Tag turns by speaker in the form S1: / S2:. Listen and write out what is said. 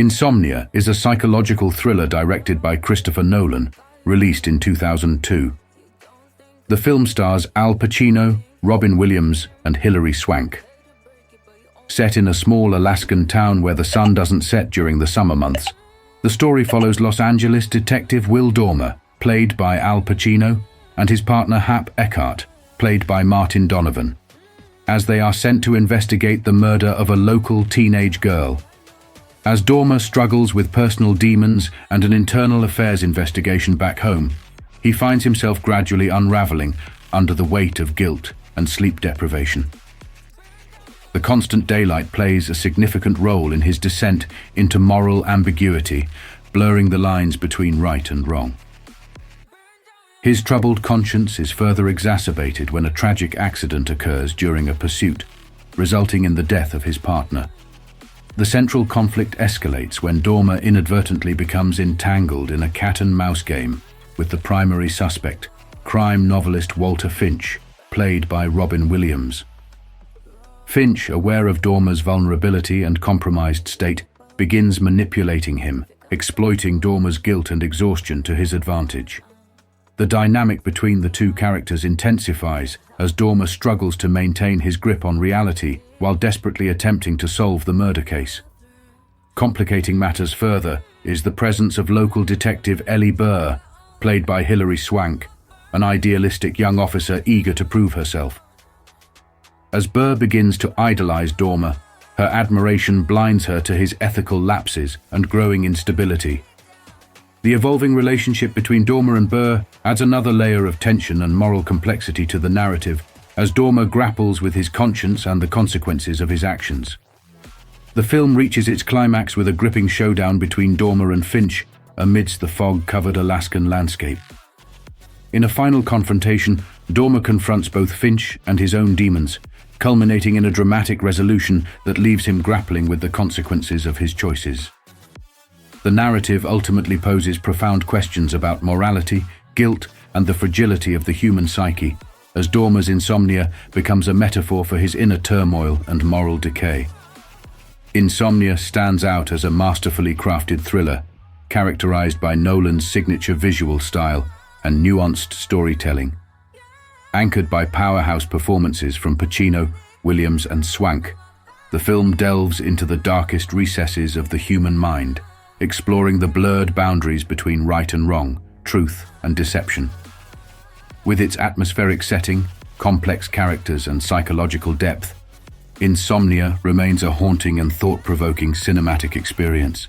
S1: Insomnia is a psychological thriller directed by Christopher Nolan, released in 2002. The film stars Al Pacino, Robin Williams, and Hilary Swank. Set in a small Alaskan town where the sun doesn't set during the summer months, the story follows Los Angeles detective Will Dormer, played by Al Pacino, and his partner Hap Eckhart, played by Martin Donovan, as they are sent to investigate the murder of a local teenage girl. As Dormer struggles with personal demons and an internal affairs investigation back home, he finds himself gradually unraveling under the weight of guilt and sleep deprivation. The constant daylight plays a significant role in his descent into moral ambiguity, blurring the lines between right and wrong. His troubled conscience is further exacerbated when a tragic accident occurs during a pursuit, resulting in the death of his partner. The central conflict escalates when Dormer inadvertently becomes entangled in a cat-and-mouse game with the primary suspect, crime novelist Walter Finch, played by Robin Williams. Finch, aware of Dormer's vulnerability and compromised state, begins manipulating him, exploiting Dormer's guilt and exhaustion to his advantage. The dynamic between the two characters intensifies as Dormer struggles to maintain his grip on reality while desperately attempting to solve the murder case. Complicating matters further is the presence of local detective Ellie Burr, played by Hilary Swank, an idealistic young officer eager to prove herself. As Burr begins to idolize Dormer, her admiration blinds her to his ethical lapses and growing instability. The evolving relationship between Dormer and Burr adds another layer of tension and moral complexity to the narrative, as Dormer grapples with his conscience and the consequences of his actions. The film reaches its climax with a gripping showdown between Dormer and Finch amidst the fog-covered Alaskan landscape. In a final confrontation, Dormer confronts both Finch and his own demons, culminating in a dramatic resolution that leaves him grappling with the consequences of his choices. The narrative ultimately poses profound questions about morality, guilt, and the fragility of the human psyche, as Dormer's insomnia becomes a metaphor for his inner turmoil and moral decay. Insomnia stands out as a masterfully crafted thriller, characterized by Nolan's signature visual style and nuanced storytelling. Anchored by powerhouse performances from Pacino, Williams, and Swank, the film delves into the darkest recesses of the human mind, exploring the blurred boundaries between right and wrong, truth and deception. With its atmospheric setting, complex characters, and psychological depth, Insomnia remains a haunting and thought-provoking cinematic experience.